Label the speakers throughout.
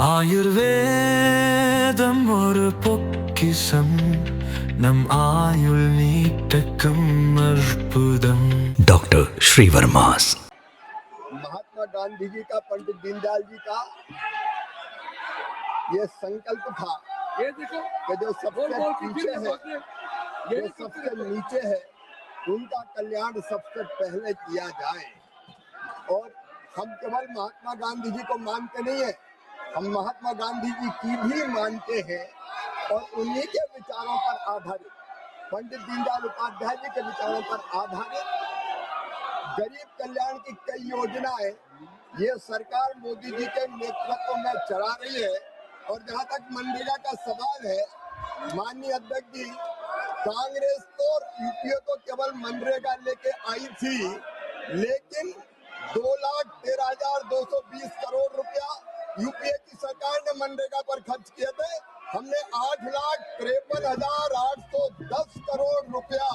Speaker 1: ஆயுர்வேதம் ஒரு பொக்கிஷம் நம் ஆயுள் நீட்டக்கும் அற்புதம். डॉक्टर श्रीवर्मास।
Speaker 2: महात्मा गांधी जी का, पंडित दीनदयाल जी का ये संकल्प था कि जो सबसे पीछे है, जो सबसे नीचे है, उनका कल्याण सबसे पहले किया जाए। और हम केवल महात्मा गांधी जी को मानते नहीं है, हम महात्मा गांधी जी की भी मानते हैं और उन्हीं के विचारों पर आधारित, पंडित दीनदयाल उपाध्याय जी के विचारों पर आधारित गरीब कल्याण की कई योजनाएं ये सरकार मोदी जी के नेतृत्व में चला रही है। और जहां तक मनरेगा का सवाल है, माननीय अध्यक्ष जी, कांग्रेस तो यूपीए को केवल मनरेगा लेके आई थी, लेकिन 2,13,220 करोड़ रुपया यूपीए की सरकार ने मनरेगा पर खर्च किए थे। हमने 8,53,810 करोड़ रुपया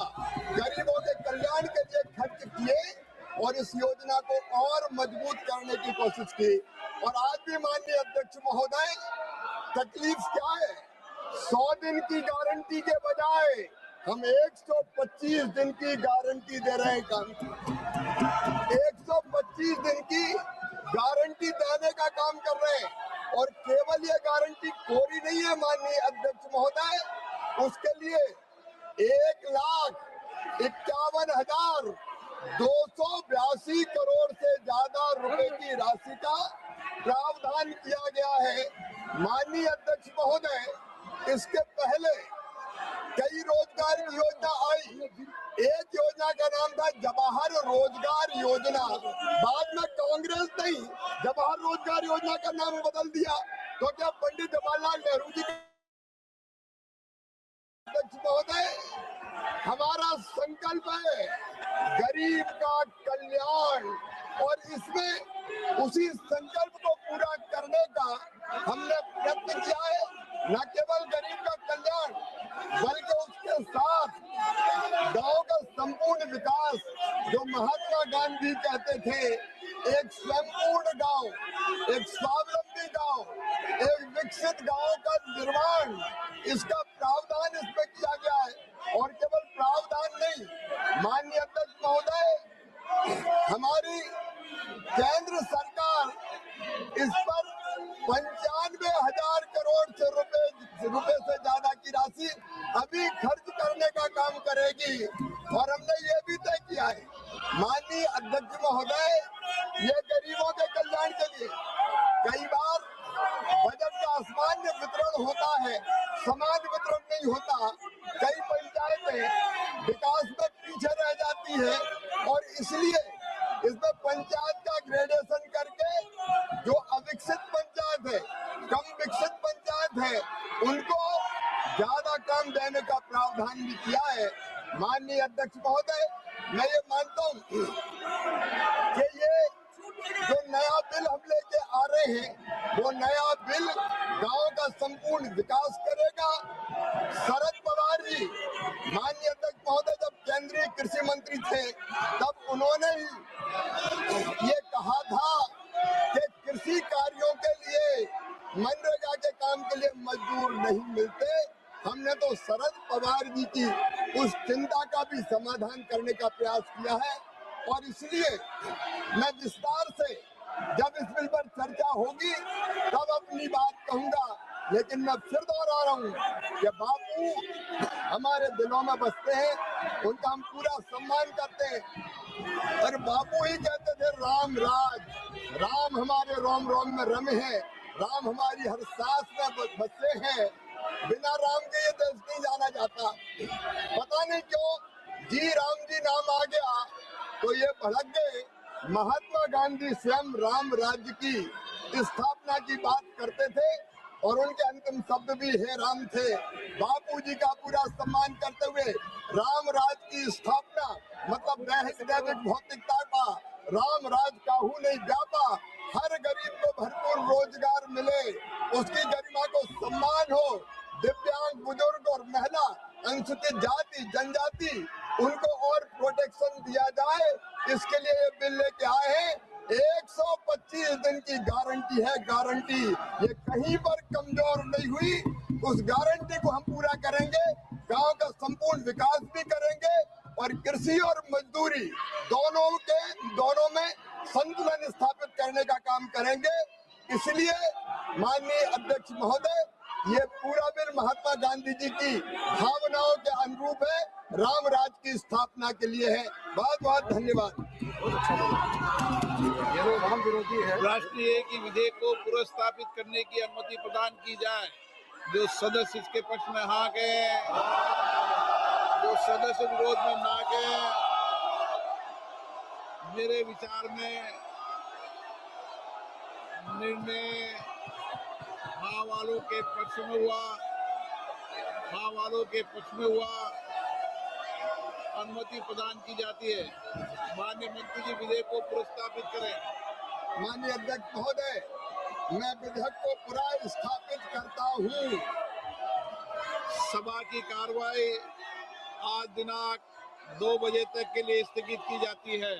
Speaker 2: गरीबों के कल्याण के लिए खर्च किए और इस योजना को और मजबूत करने की कोशिश की। और आज भी माननीय अध्यक्ष महोदय, तकलीफ क्या है? 100 दिन की गारंटी के बजाय हम 125 दिन की गारंटी दे रहे हैं। काम 125 दिन की गारंटी देने का काम कर रहे हैं। और केवल ये गारंटी कोरी नहीं है माननीय अध्यक्ष महोदय, उसके लिए 1,51,282 करोड़ से ज्यादा रुपए की राशि का प्रावधान किया गया है। माननीय अध्यक्ष महोदय, इसके पहले कई रोजगार की योजना आई। एक योजना का नाम था जवाहर रोजगार योजना, बाद में कांग्रेस ने जवाहर रोजगार योजना का नाम बदल दिया। तो क्या पंडित जवाहरलाल नेहरू जी अध्यक्ष महोदय, हमारा संकल्प है गरीब का कल्याण, और इसमें उसी संकल्प को पूरा करने का हमने प्रयत्न किया है। न केवल गरीब का कल्याण, बल्कि उसके साथ गांव का संपूर्ण विकास, जो महात्मा गांधी कहते थे, एक स्वयंपूर्ण गांव, एक स्वावलंबी गांव, एक विकसित गांव का निर्माण, इसका प्रावधान इसमें किया गया है। और केवल प्रावधान नहीं, माननीय अध्यक्ष महोदय, हमारी केंद्र सरकार इस पर 95,000 करोड़ से रुपए से ज्यादा की राशि अभी खर्च करने का काम करेगी। और हमने ये भी तय किया है माननीय अध्यक्ष महोदय, ये गरीबों के कल्याण के लिए कई बार बजट का असामान्य वितरण होता है, समान वितरण नहीं होता। कई पंचायतें विकास में पीछे रह जाती है और इसलिए इसमें पंचायत का ग्रेडेशन करके जो अविकसित पंचायत है, कम विकसित पंचायत है, उनको ज्यादा काम देने का प्रावधान भी किया है। माननीय अध्यक्ष महोदय, मैं ये मानता हूँ कि ये जो नया बिल हम लेके आ रहे हैं, वो नया बिल गांव का संपूर्ण विकास करेगा। शरद पवार जी, माननीय अध्यक्ष महोदय, जब केंद्रीय कृषि मंत्री थे, तब उन्होंने ये कहा था कि कृषि कार्यों के लिए, मनरेगा के काम के लिए मजदूर नहीं मिलते। हमने तो शरद पवार जी की उस चिंता का भी समाधान करने का प्रयास किया है। और इसलिए मैं विस्तार से जब इस बिल पर चर्चा होगी तब अपनी बात कहूंगा, लेकिन मैं फिर दोहरा रहा हूँ कि बापू हमारे दिलों में बसते हैं, उनका हम पूरा सम्मान करते हैं। और बापू ही कहते थे राम राज, राम हमारे रोम रोम में रमे हैं, राम हमारी हर सांस में बसे हैं, बिना राम के ये देश नहीं जाना जाता। पता नहीं क्यों जी राम जी नाम आ गया तो ये भड़क गए। महात्मा गांधी स्वयं राम राज्य की स्थापना की बात करते थे और उनके अंतिम शब्द भी हे राम थे। बापूजी का पूरा सम्मान करते हुए राम राज की स्थापना मतलब दैहिक भौतिकता का राम राज काहू नहीं व्यापा, हर गरीब को भरपूर रोजगार मिले, उसकी गरिमा को सम्मान हो, दिव्यांग, बुजुर्ग और महिला, अनुसूचित जाति, जनजाति, उनको और प्रोटेक्शन दिया जाए, इसके लिए ये बिल लेके आए हैं। 125 25 दिन की गारंटी है, गारंटी ये कहीं पर कमजोर नहीं हुई। उस गारंटी को हम पूरा करेंगे, गांव का संपूर्ण विकास भी करेंगे और कृषि और मजदूरी दोनों में संतुलन स्थापित करने का काम करेंगे। इसलिए माननीय अध्यक्ष महोदय, ये पूरा बिल महात्मा गांधी जी की भावनाओं के अनुरूप है, राम राज की स्थापना के लिए है। बहुत बहुत धन्यवाद।
Speaker 3: राष्ट्रीय एक ही विधेयक को पुनर्स्थापित करने की अनुमति प्रदान की जाए। जो सदस्य इसके पक्ष में हाँ गए, जो सदस्य विरोध में ना गए, मेरे विचार में निर्णय हाँ वालों के पक्ष में हुआ, हाँ वालों के पक्ष में हुआ। अनुमति प्रदान की जाती है। माननीय मंत्री जी विधेयक को पुनर्स्थापित करें।
Speaker 2: माननीय अध्यक्ष महोदय, मैं विधेयक को पुनर्स्थापित करता हूँ।
Speaker 3: सभा की कार्रवाई आज दिनांक 2 बजे तक के लिए स्थगित की जाती है।